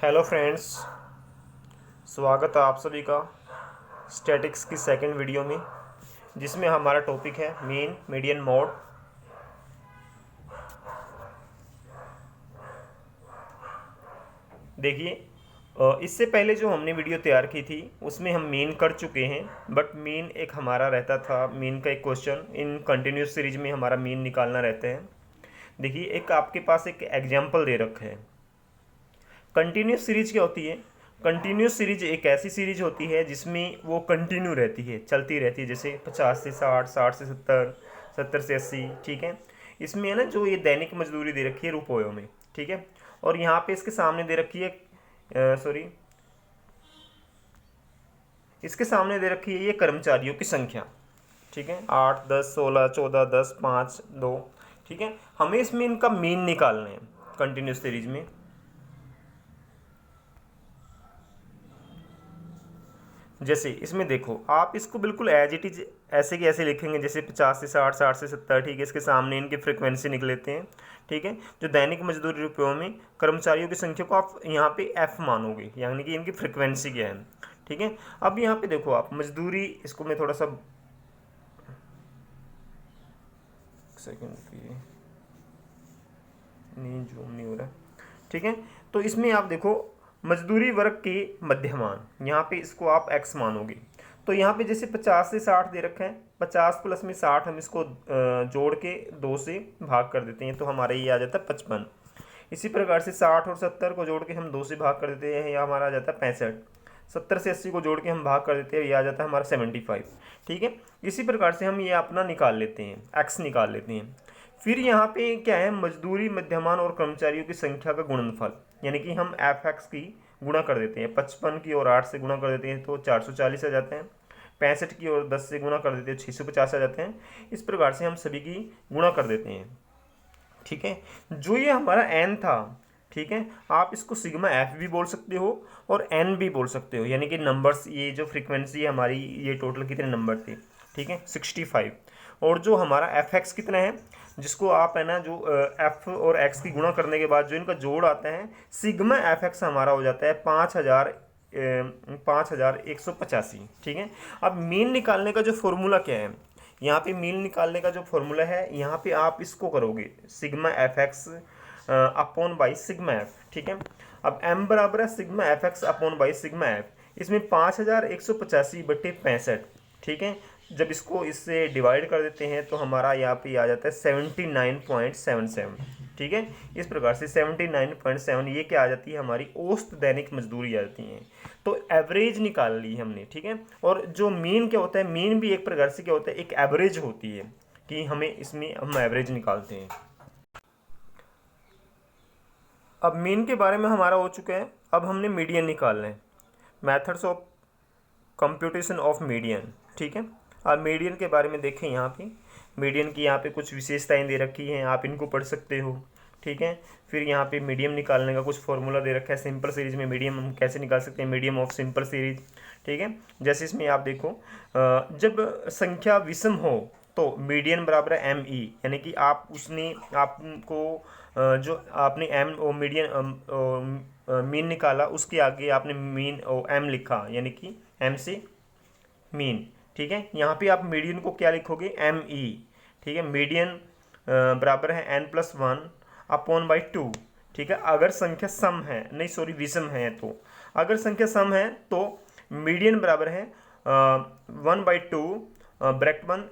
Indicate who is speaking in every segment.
Speaker 1: Hello friends, स्वागत है आप सभी का स्टैटिक्स की सेकंड वीडियो में, जिसमें हमारा टॉपिक है मीन मीडियन मोड। देखिए, इससे पहले जो हमने वीडियो तैयार की थी उसमें हम मीन कर चुके हैं, बट मीन एक हमारा रहता था, मीन का एक क्वेश्चन इन कंटिन्यूस सीरीज में हमारा मीन निकालना रहता है। देखिए, एक आपके पास एक एग्जाम्पल दे रखा है। कंटिन्यूस सीरीज क्या होती है? कंटिन्यूस सीरीज एक ऐसी सीरीज होती है जिसमें वो कंटिन्यू रहती है, चलती रहती है, जैसे 50 से 60, 60 से 70, 70 से 80। ठीक है, इसमें है ना जो ये दैनिक मजदूरी दे रखी है रुपयों में। ठीक है, और यहाँ पे इसके सामने दे रखी है, सॉरी, इसके सामने दे रखी है ये कर्मचारियों की संख्या। ठीक है, 8, 10, 16, 14, 10, 5, 2। ठीक है, हमें इसमें इनका मीन निकालना है कंटिन्यूस सीरीज में। जैसे इसमें देखो, आप इसको बिल्कुल एज इट इज ऐसे की ऐसे लिखेंगे, जैसे 50 से 60, 60 से 70। ठीक है, इसके सामने इनकी फ्रिक्वेंसी निकल लेते हैं। ठीक है, जो दैनिक मजदूरी रुपयों में कर्मचारियों की संख्या को आप यहाँ पे एफ मानोगे, यानी कि इनकी फ्रिक्वेंसी क्या है। ठीक है, अब यहाँ पे देखो आप मजदूरी, इसको मैं थोड़ा सा सेकेंड पे नहीं, जूम नहीं हो रहा है। ठीक है, तो इसमें आप देखो मजदूरी वर्ग के मध्यमान, यहाँ पे इसको आप x मानोगे। तो यहाँ पे जैसे 50 से 60 दे रखा है, 50 प्लस में 60 हम इसको जोड़ के 2 से भाग कर देते हैं, तो हमारा ये आ जाता है 55। इसी प्रकार से 60 और 70 को जोड़ के हम 2 से भाग कर देते हैं, यह हमारा आ जाता है 65। 70 से 80 को जोड़ के हम भाग कर देते हैं, ये आ जाता है हमारा 75। ठीक है, इसी प्रकार से हम ये अपना निकाल लेते हैं, x निकाल लेते हैं। फिर यहाँ पे क्या है, मजदूरी मध्यमान और कर्मचारियों की संख्या का गुणनफल, यानी कि हम एफ एक्स की गुणा कर देते हैं। 55 की और 8 से गुणा कर देते हैं तो 440 आ जाते हैं। 65 की और 10 से गुणा कर देते हैं 650 आ जाते हैं। इस प्रकार से हम सभी की गुणा कर देते हैं। ठीक है, जो ये हमारा एन था, ठीक है, आप इसको सिग्मा एफ भी बोल सकते हो और एन भी बोल सकते हो, यानी कि नंबर्स, ये जो फ्रीक्वेंसी है हमारी, ये टोटल कितने नंबर थे? ठीक है, 65। और जो हमारा एफ एक्स कितना है, जिसको आप है ना जो एफ और एक्स की गुणा करने के बाद जो इनका जोड़ आता है, सिग्मा एफ एक्स हमारा हो जाता है 5185। ठीक है, अब मीन निकालने का जो फॉर्मूला क्या है, यहाँ पे मीन निकालने का जो फॉर्मूला है, यहाँ पे आप इसको करोगे sigma F x upon by sigma F. ठीक है, अब m बराबर है sigma F x upon by sigma F. इसमें 5185/65। ठीक है, जब इसको इससे डिवाइड कर देते हैं तो हमारा यहाँ पे आ जाता है 79.77। ठीक है, इस प्रकार से 79.7 ये क्या आ जाती है, हमारी औसत दैनिक मजदूरी आ जाती है। तो एवरेज निकाल ली हमने। ठीक है, और जो मीन क्या होता है, मीन भी एक प्रकार से क्या होता है, एक एवरेज होती है, कि हमें इसमें हम एवरेज निकालते हैं। अब मीन के बारे में हमारा हो चुका है, अब हमने मीडियन निकालना है। Methods of computation of median. ठीक है, अब मीडियन के बारे में देखें। यहाँ पे मीडियन की यहाँ पे कुछ विशेषताएं दे रखी हैं, आप इनको पढ़ सकते हो। ठीक है, फिर यहाँ पे मीडियम निकालने का कुछ फॉर्मूला दे रखा है। सिंपल सीरीज में मीडियम हम कैसे निकाल सकते हैं, मीडियम ऑफ सिंपल सीरीज। ठीक है, जैसे इसमें आप देखो, जब संख्या विषम हो तो मीडियन बराबर है एम ई, यानी कि आप उसने आपको जो आपने एम ओ मीडियन मीन निकाला, उसके आगे आपने मीन ओ एम लिखा, यानी कि एम से मीन। ठीक है, यहाँ पे आप मीडियन को क्या लिखोगे, एम ई। ठीक है, मीडियन बराबर है n+1 अपॉन बाई 2। ठीक है, अगर संख्या सम है, नहीं सॉरी विषम है, तो अगर संख्या सम है तो मीडियन बराबर है 1/2 ब्रैकेट बंद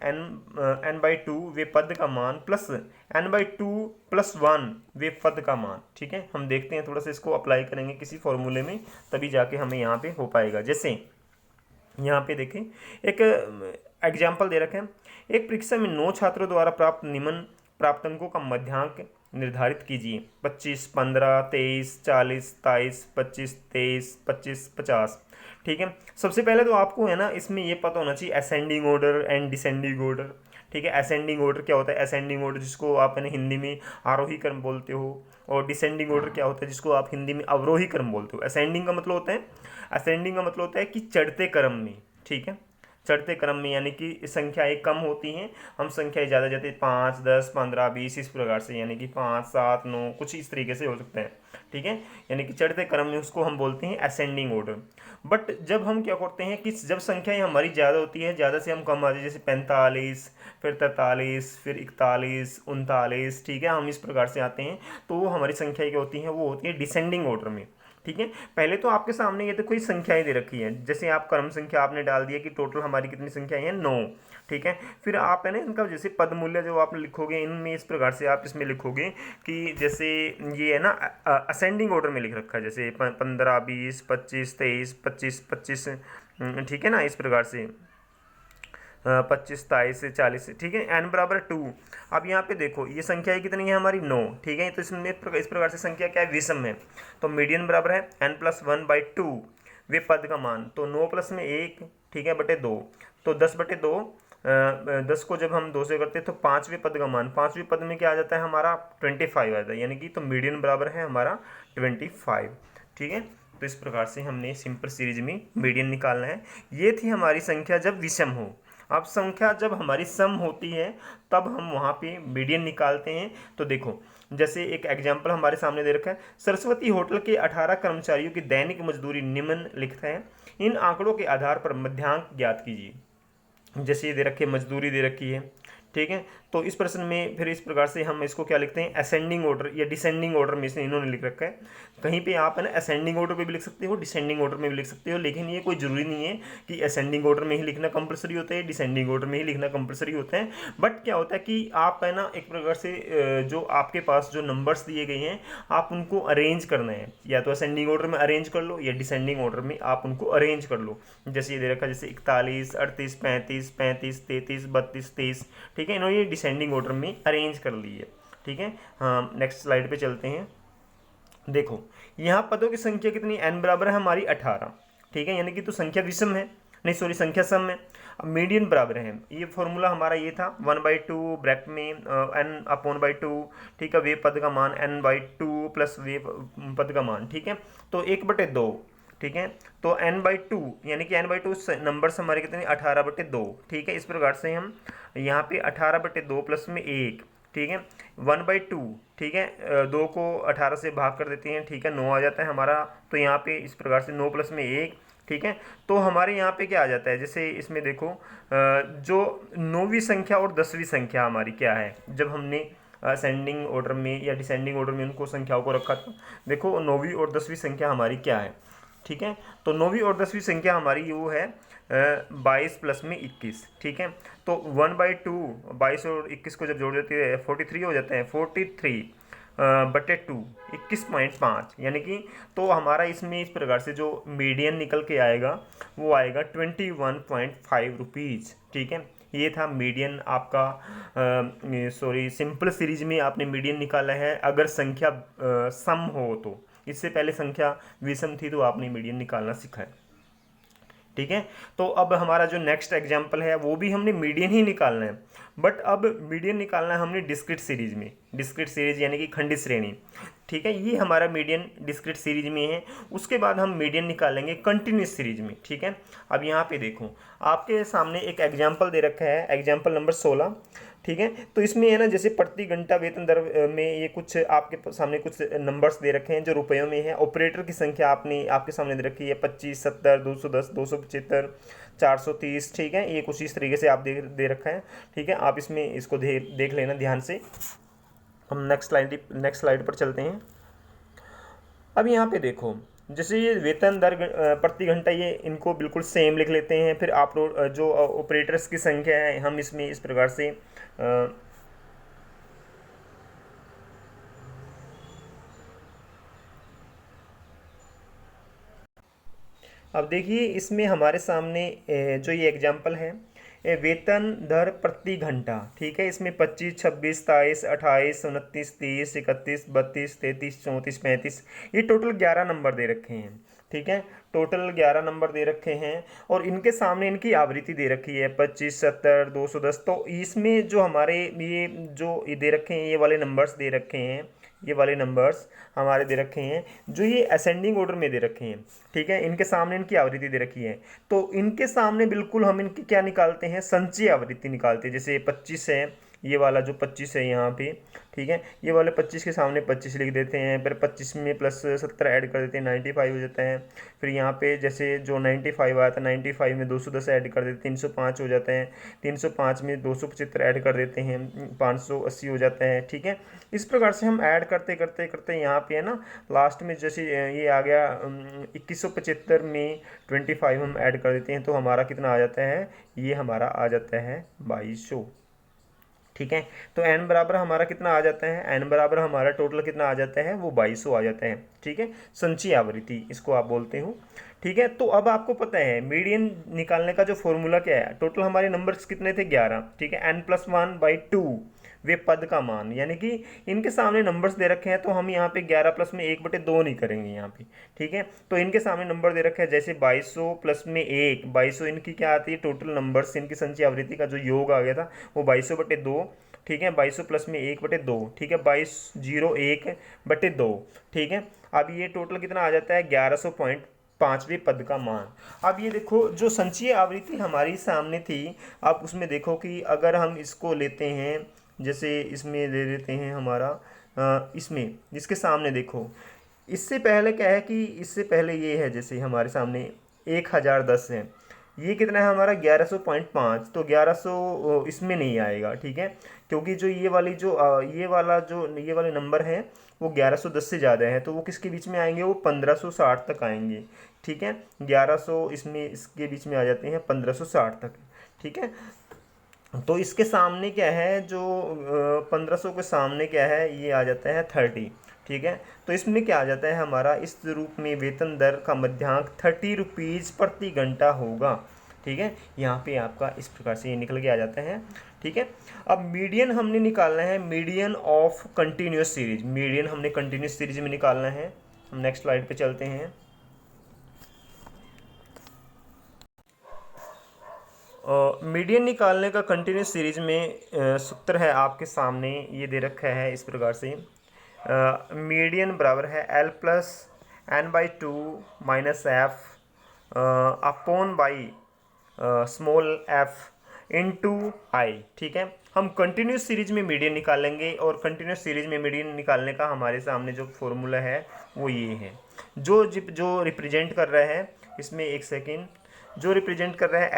Speaker 1: n/2 वे पद का मान प्लस n/2+1 वे पद का मान। ठीक है, हम देखते हैं, थोड़ा सा इसको अप्लाई करेंगे किसी फॉर्मूले में, तभी जाके हमें यहाँ पे हो पाएगा। जैसे यहाँ पे देखें, एक एग्जाम्पल दे रखे हैं। एक परीक्षा में 9 छात्रों द्वारा प्राप्त निम्न प्राप्तांकों का मध्यांक निर्धारित कीजिए। 25, 15, 23, 40, 27, 25, 23, 25, 50। ठीक है, सबसे पहले तो आपको है ना इसमें ये पता होना चाहिए ascending order and descending order. ठीक है, असेंडिंग ऑर्डर क्या होता है, असेंडिंग ऑर्डर जिसको आप है ना हिंदी में आरोही क्रम बोलते हो, और डिसेंडिंग ऑर्डर क्या होता है, जिसको आप हिंदी में अवरोही क्रम बोलते हो। असेंडिंग का मतलब होता है कि चढ़ते क्रम में। ठीक है, चढ़ते क्रम में, यानी कि संख्याएं कम होती हैं, हम संख्याएं ज़्यादा जाते 5, 10, 15, 20 इस प्रकार से, यानी कि 5, 7, 9 कुछ इस तरीके से हो सकते हैं। ठीक है, यानी कि चढ़ते क्रम में उसको हम बोलते हैं असेंडिंग ऑर्डर। बट जब हम क्या करते हैं कि जब संख्याएं हमारी ज़्यादा होती है, ज़्यादा से हम कम आते हैं, जैसे 45, फिर 43, फिर 41, 39, ठीक है, हम इस प्रकार से आते हैं, तो वो हमारी संख्याएं क्या होती हैं, वो होती है डिसेंडिंग ऑर्डर में। ठीक है, पहले तो आपके सामने ये तो कोई संख्याएं दे रखी है, जैसे आप क्रम संख्या आपने डाल दिया कि टोटल हमारी कितनी संख्याएं हैं, 9। ठीक है, फिर आप है ना इनका जैसे पद मूल्य जो आप लिखोगे इनमें इस प्रकार से आप इसमें लिखोगे कि जैसे ये है ना असेंडिंग ऑर्डर में लिख रखा है, जैसे 15, 20, 25, 23, 25, 25, ठीक है ना, इस प्रकार से 25, 27 से 40 से। ठीक है, n बराबर 2। अब यहाँ पे देखो ये संख्या कितनी है हमारी, 9। ठीक है, तो इसमें इस प्रकार से संख्या क्या है, विषम है, तो मीडियन बराबर है n+1/2 वे पद का मान, तो 9 प्लस में 1, ठीक है, बटे 2, तो 10/2, 10 को जब हम 2 से करते हैं तो 5वें पद का मान, 5वें पद में क्या आ जाता है हमारा 25 आ जाता है, यानी कि तो मीडियन बराबर है हमारा 25। ठीक है, तो इस प्रकार से हमने सिंपल सीरीज में मीडियन निकालना है। ये थी हमारी संख्या जब विषम हो। अब संख्या जब हमारी सम होती है तब हम वहाँ पे मीडियन निकालते हैं। तो देखो जैसे एक एग्जाम्पल हमारे सामने दे रखा है, सरस्वती होटल के 18 कर्मचारियों की दैनिक मजदूरी निम्नलिखित है, इन आंकड़ों के आधार पर मध्यांक ज्ञात कीजिए। जैसे ये दे रखी है, मजदूरी दे रखी है, ठीक है, तो इस प्रश्न में फिर इस प्रकार से हम इसको क्या लिखते हैं, असेंडिंग ऑर्डर या डिसेंडिंग ऑर्डर में से इन्होंने लिख रखा है। कहीं पे आप है ना असेंडिंग ऑर्डर में भी लिख सकते हो, डिसेंडिंग ऑर्डर में भी लिख सकते हो, लेकिन ये कोई जरूरी नहीं है कि असेंडिंग ऑर्डर में ही लिखना कंपलसरी होता है, डिसेंडिंग ऑर्डर में ही लिखना कंपलसरी होता है। बट क्या होता है कि आप है ना एक प्रकार से जो आपके पास जो नंबर्स दिए गए हैं आप उनको अरेंज करना है, या तो असेंडिंग ऑर्डर में अरेंज कर लो या डिसेंडिंग ऑर्डर में आप उनको अरेंज कर लो। जैसे ये दे रखा है, जैसे 41, 38, 35, 35, 33, 32, 23, ठीक है, इन्होंने डिसेंडिंग ऑर्डर में अरेंज कर ली है। ठीक है, हाँ नेक्स्ट स्लाइड पे चलते हैं। देखो यहाँ पदों की संख्या कितनी, n बराबर है हमारी 18। ठीक है, यानी कि तो संख्या विषम है, नहीं सॉरी संख्या सम है। अब मीडियन बराबर है, ये फॉर्मूला हमारा ये था 1/2 ब्रैकेट में n/2, ठीक है, वे पद का मान n/2 प्लस वे पद का मान, ठीक है, तो 1/2, ठीक है, तो n/2 यानी कि n/2 नंबर्स हमारे कितने 18/2। ठीक है, इस प्रकार से हम यहाँ पे 18/2 प्लस में 1, ठीक है, 1/2, ठीक है, 2 को 18 से भाग कर देते हैं, ठीक है, 9 आ जाता है हमारा। तो यहाँ पे इस प्रकार से 9 प्लस में 1, ठीक है, तो हमारे यहाँ पे क्या आ जाता है, जैसे इसमें देखो जो 9वीं संख्या और 10वीं संख्या हमारी क्या है, जब हमने असेंडिंग ऑर्डर में या डिसेंडिंग ऑर्डर में उनको संख्याओं को रखा था। देखो 9वीं और 10वीं संख्या हमारी क्या है, ठीक है, तो 9वीं और 10वीं संख्या हमारी वो है 22 प्लस में 21। ठीक है, तो 1/2 22 और 21 को जब जोड़ देते हैं 43 हो जाते हैं, 43/2 21.5, यानी कि तो हमारा इसमें इस प्रकार से जो मीडियन निकल के आएगा वो आएगा 21.5 रुपीज़। ठीक है, ये था मीडियन आपका, सॉरी सिंपल सीरीज में आपने मीडियन निकाला है अगर संख्या सम हो तो। इससे पहले संख्या विषम थी तो आपने मीडियन निकालना सीखा है। ठीक है, तो अब हमारा जो नेक्स्ट एग्जाम्पल है वो भी हमने मीडियन ही निकालना है, बट अब मीडियन निकालना है हमने डिस्क्रीट सीरीज में। डिस्क्रीट सीरीज यानी कि खंडित श्रेणी। ठीक है, ये हमारा मीडियन डिस्क्रीट सीरीज में है। उसके बाद हम मीडियन निकालेंगे कंटिन्यूस सीरीज में। ठीक है, अब यहाँ पे देखो आपके सामने एक एग्जाम्पल दे रखा है, एग्जाम्पल नंबर 16। ठीक है, तो इसमें है ना जैसे प्रति घंटा वेतन दर में ये कुछ आपके सामने कुछ नंबर्स दे रखे हैं जो रुपयों में है। ऑपरेटर की संख्या आपने आपके सामने दे रखी है 25, 70, 210, 275, 430। ठीक है, ये कुछ इस तरीके से आप दे रखा है। ठीक है, आप इसमें इसको देख लेना ध्यान से। हम नेक्स्ट स्लाइड पर चलते हैं। अब यहाँ पे देखो जैसे ये वेतन दर प्रति घंटा, ये इनको बिल्कुल सेम लिख लेते हैं। फिर आप जो ऑपरेटर्स की संख्या है हम इसमें इस प्रकार से अब देखिए इसमें हमारे सामने जो ये एग्जाम्पल है वेतन दर प्रति घंटा। ठीक है, इसमें 25, 26, 27, 28, 29, 30, 31, 32, 33, 34, 35, ये टोटल 11 नंबर दे रखे हैं। ठीक है, टोटल 11 नंबर दे रखे हैं और इनके सामने इनकी आवृत्ति दे रखी है 25, 70, 210। तो इसमें जो हमारे ये जो दे रखे हैं ये वाले नंबर्स दे रखे हैं, ये वाले नंबर्स हमारे दे रखे हैं, जो ये असेंडिंग ऑर्डर में दे रखे हैं, ठीक है। इनके सामने इनकी आवृत्ति दे रखी है, तो इनके सामने बिल्कुल हम इनकी क्या निकालते हैं, संचयी आवृत्ति निकालते हैं। जैसे 25 है, ये वाला जो 25 है यहाँ पे, ठीक है, ये वाले 25 के सामने 25 लिख देते हैं, फिर 25 में प्लस 70 ऐड कर देते हैं, 95 हो जाता है। फिर यहाँ पे जैसे जो 95 आया था, 95 में 210 ऐड कर देते हैं, 305 हो जाता है। 305 में 275 ऐड कर देते हैं, 580 हो जाता है, ठीक है। इस प्रकार से हम ऐड करते करते करते यहाँ पे है ना, लास्ट में जैसे ये आ गया 2175 में 25 हम ऐड कर देते हैं, तो हमारा कितना आ जाता है, ये हमारा आ जाता है 2200, ठीक है। तो n बराबर हमारा कितना आ जाता है, n बराबर हमारा टोटल कितना आ जाता है, वो 2200 आ जाता है, ठीक है। संचयी आवृत्ति इसको आप बोलते हो, ठीक है। तो अब आपको पता है मीडियन निकालने का जो फॉर्मूला क्या है, टोटल हमारे नंबर्स कितने थे, 11, ठीक है। n+1/2 वे पद का मान, यानी कि इनके सामने नंबर्स दे रखे हैं, तो हम यहाँ पे 11 प्लस में 1/2 नहीं करेंगे यहाँ पे, ठीक है। तो इनके सामने नंबर दे रखे हैं, जैसे 2200 प्लस में 1, 2200 इनकी क्या आती है, टोटल नंबर्स इनकी संचयी आवृत्ति का जो योग आ गया था वो 2200/2, ठीक है। 2200 प्लस में 1/2, ठीक है, 2201/2, ठीक है। अब ये टोटल कितना आ जाता है, 1100.5वें पद का मान। अब ये देखो जो संचयी आवृत्ति हमारी सामने थी, आप उसमें देखो कि अगर हम इसको लेते हैं, जैसे इसमें ले लेते हैं हमारा इसमें इसके सामने देखो, इससे पहले क्या है कि इससे पहले ये है, जैसे हमारे सामने 1010 है, ये कितना है हमारा 1100.5, तो 1100 इसमें नहीं आएगा, ठीक है, क्योंकि जो ये वाली जो ये वाले नंबर हैं वो 1110 से ज़्यादा है, तो वो किसके बीच में आएंगे, वो 1560 तक आएंगे, ठीक है। 1100 इसमें इसके बीच में आ जाते हैं 1560 तक, ठीक है। तो इसके सामने क्या है, जो 1500 के सामने क्या है, ये आ जाता है 30, ठीक है। तो इसमें क्या आ जाता है हमारा, इस रूप में वेतन दर का मध्यांक 30 रुपीज़ प्रति घंटा होगा, ठीक है। यहाँ पे आपका इस प्रकार से ये निकल के आ जाता है, ठीक है। अब मीडियन हमने निकालना है, median of continuous series, median हमने कंटिन्यूस सीरीज में निकालना है। हम नेक्स्ट स्लाइड पे चलते हैं। मीडियन निकालने का कंटिन्यूस सीरीज में सूत्र है आपके सामने, ये दे रखा है इस प्रकार से, मीडियन बराबर है L+n/2 minus F upon by small F into I, ठीक है। हम कंटिन्यूस सीरीज में मीडियन निकालेंगे, और कंटिन्यूस सीरीज में मीडियन निकालने का हमारे सामने जो फॉर्मूला है वो ये है, जो रिप्रेजेंट कर रहा है इसमें, एक सेकेंड, जो रिप्रेजेंट कर रहा है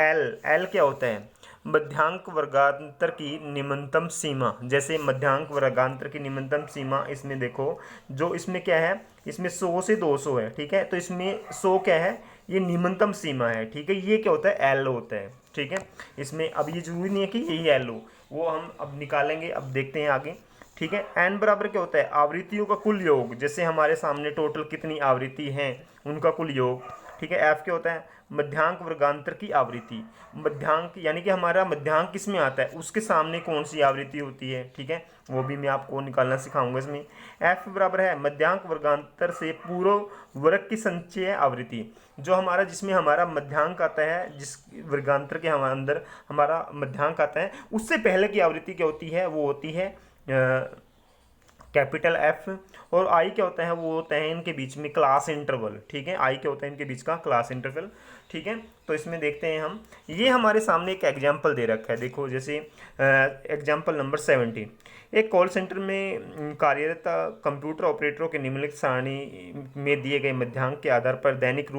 Speaker 1: एल क्या होता है, मध्यांक वर्गांतर की निम्नतम सीमा। जैसे मध्यांक वर्गांतर की निम्नतम सीमा, इसमें देखो जो इसमें क्या है, इसमें 100 से 200 है, ठीक है। तो इसमें 100 क्या है, ये निम्नतम सीमा है, ठीक है। ये क्या होता है, एल होता है, ठीक है। इसमें अब ये जरूरी नहीं है कि यही एल हो, वो हम अब निकालेंगे, अब देखते हैं आगे, ठीक है। एन बराबर क्या होता है, आवृत्तियों का कुल योग, जैसे हमारे सामने टोटल कितनी आवृत्ति हैं उनका कुल योग, ठीक है। एफ क्या होता है, मध्यांक वर्गांतर की आवृत्ति, मध्यांक यानी कि हमारा मध्यांक किस में आता है, उसके सामने कौन सी आवृत्ति होती है, ठीक है, वो भी मैं आपको निकालना सिखाऊंगा इसमें। एफ बराबर है मध्यांक वर्गांतर से पूर्व वर्ग की संचयी आवृत्ति, जो हमारा जिसमें हमारा मध्यांक आता है, जिस वर्गांतर के हमारे अंदर हमारा मध्यांक आता है, उससे पहले की आवृत्ति क्या होती है, वो होती है कैपिटल एफ। और आई क्या होता है, वो होता है इनके बीच में क्लास इंटरवल, ठीक है। आई क्या होता है, इनके बीच का क्लास इंटरवल, ठीक है। तो इसमें देखते हैं हम, ये हमारे सामने एक एग्जाम्पल दे रखा है, देखो जैसे एग्जाम्पल नंबर 17, एक कॉल सेंटर में कार्यरत कंप्यूटर ऑपरेटरों के निम्नलिखित सारणी में दिए गए मध्यांक के आधार पर दैनिक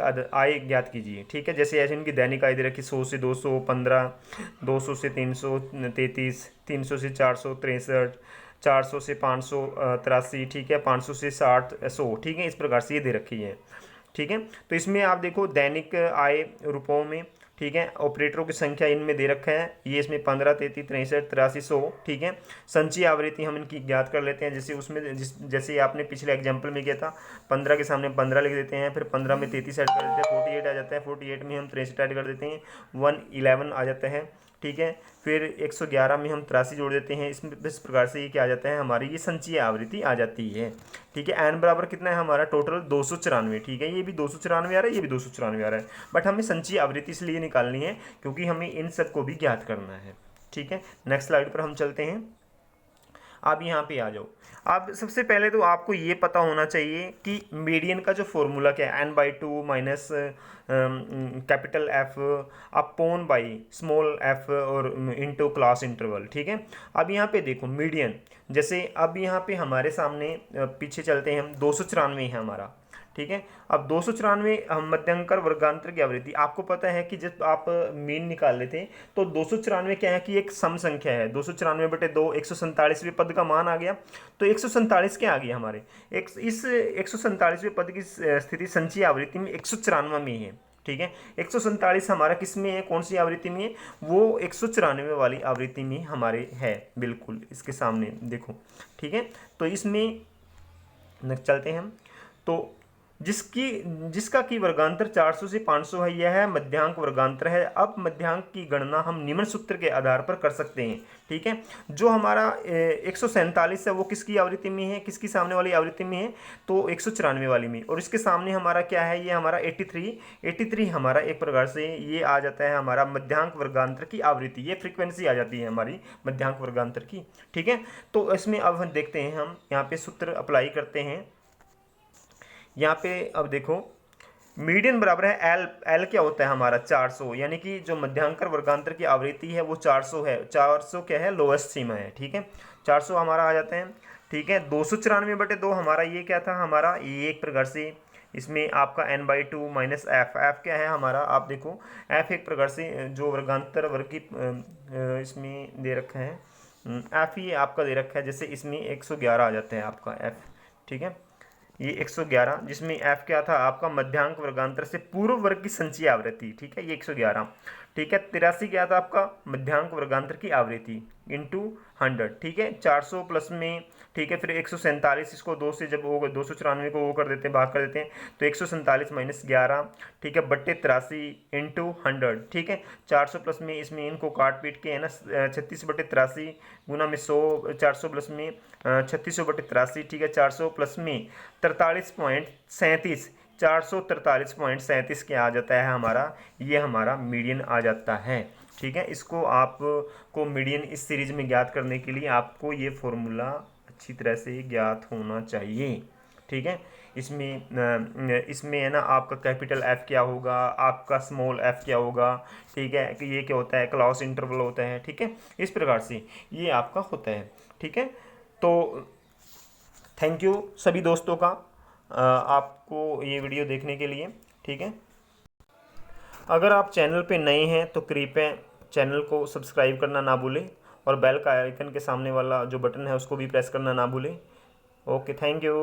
Speaker 1: आय ज्ञात कीजिए, ठीक है। जैसे ऐसे इनकी दैनिक आय दे रखी 100 से 215, 200 से 333, 300 से 463, 400 से 583, ठीक है, 500 से 60, 100, ठीक है, इस प्रकार से ये दे रखी है, ठीक है। तो इसमें आप देखो दैनिक आय रुपयों में, ठीक है, ऑपरेटरों की संख्या इनमें दे रखा है, ये इसमें 15, 33, 63, 83, 100, ठीक है। संचयी आवृत्ति हम इनकी ज्ञात कर लेते हैं, जैसे उसमें जैसे आपने पिछले एग्जाम्पल में किया था, 15 के सामने 15 लिख देते हैं, फिर 15 में 33 ऐड कर देते हैं, 48 आ जाता है, 48 में हम 63 ऐड कर देते हैं, 111 आ जाता है, ठीक है। फिर 111 में हम 83 जोड़ देते हैं, इस प्रकार से ये क्या आ जाता है, हमारी ये संचयी आवृत्ति आ जाती है, ठीक है। एन बराबर कितना है हमारा, टोटल 294, ठीक है। ये भी 294 आ रहा है, ये भी 294 आ रहा है, बट हमें संचयी आवृत्ति इसलिए निकालनी है क्योंकि हमें इन सब को भी ज्ञात करना है, ठीक है। नेक्स्ट स्लाइड पर हम चलते हैं। आप यहाँ पे आ जाओ। आप सबसे पहले तो आपको ये पता होना चाहिए कि मीडियन का जो फॉर्मूला क्या है, n/2 minus capital F upon by small F और इनटू क्लास इंटरवल। ठीक है, अब यहाँ पे देखो मीडियन, जैसे अब यहाँ पे हमारे सामने पीछे चलते हैं हम, 294 है हमारा। ठीक है, अब 294 हम मध्यांकर वर्गांतर की आवृत्ति, आपको पता है कि जब आप मीन निकाल लेते हैं तो 294 क्या है कि एक सम संख्या है, 294/2 147वें पद का मान आ गया। तो 147 क्या आ गया हमारे, इस 147वें पद की स्थिति संचयी आवृत्ति में 194 में है। ठीक है, 147 हमारा किस में है, कौन सी आवृत्ति में है, वो 194 वाली आवृत्ति में हमारे है, बिल्कुल इसके सामने देखो। ठीक है, तो इसमें चलते हैं हम। तो जिसका की वर्गांतर 400 से 500 है, यह मध्यांक वर्गांतर है। अब मध्यांक की गणना हम निम्न सूत्र के आधार पर कर सकते हैं। ठीक है, जो हमारा 147 है वो किसकी आवृत्ति में है, किसकी सामने वाली आवृत्ति में है, तो 194 वाली में। और इसके सामने हमारा क्या है, ये हमारा 83 हमारा एक प्रकार से ये आ जाता है हमारा मध्यांक वर्गांतर की आवृत्ति, ये फ्रीक्वेंसी आ जाती है हमारी मध्यांक वर्गांतर की। ठीक है, तो इसमें अब हम देखते हैं, हम यहाँ पे सूत्र अप्लाई करते हैं। यहाँ पे अब देखो मीडियन बराबर है एल क्या होता है हमारा 400, यानी कि जो मध्यांकर वर्गांतर की आवृत्ति है वो 400 है। 400 क्या है, लोएस्ट सीमा है। ठीक है, 400 हमारा आ जाते हैं। ठीक है, 294/2 हमारा ये क्या था, हमारा ये एक प्रकार से इसमें आपका n/2 माइनस एफ, एफ क्या है हमारा, आप देखो एफ एक प्रकार से जो वर्गांतर वर्ग की इसमें दे रखा है, एफ ही आपका दे रखा है, जैसे इसमें 111 आ जाता है आपका एफ। ठीक है, ये 111, जिसमें एफ क्या था आपका मध्यांक वर्गांतर से पूर्व वर्ग की संचयी आवृत्ति। ठीक है, ये 111। ठीक है, 83 क्या था आपका मध्यांक वर्गांतर की आवृत्ति इंटू 100। ठीक है, 400 प्लस में, ठीक है, फिर 147, इसको 2 से जब वो 294 को वो कर देते हैं, भाग कर देते हैं, तो 147 माइनस 11, ठीक है, बट्टे 83 इंटू 100। ठीक है, 400 प्लस में इसमें इनको काट पीट के है ना 36/83 गुना में 100, 400 प्लस में 3600/83। ठीक है, 400 प्लस में 43.37, 443.37 क्या आ जाता है हमारा, ये हमारा मीडियन आ जाता है। ठीक है, इसको आप को मीडियन इस सीरीज में ज्ञात करने के लिए आपको ये फॉर्मूला अच्छी तरह से ज्ञात होना चाहिए। ठीक है, इसमें है ना आपका कैपिटल एफ क्या होगा, आपका स्मॉल एफ क्या होगा। ठीक है, कि ये क्या होता है, क्लॉस इंटरवल होता है। ठीक है, इस प्रकार से ये आपका होता है। ठीक है, तो थैंक यू सभी दोस्तों का आपको ये वीडियो देखने के लिए। ठीक है, अगर आप चैनल पे नए हैं तो कृपया चैनल को सब्सक्राइब करना ना भूलें और बेल का आइकन के सामने वाला जो बटन है उसको भी प्रेस करना ना भूलें। Okay, thank you.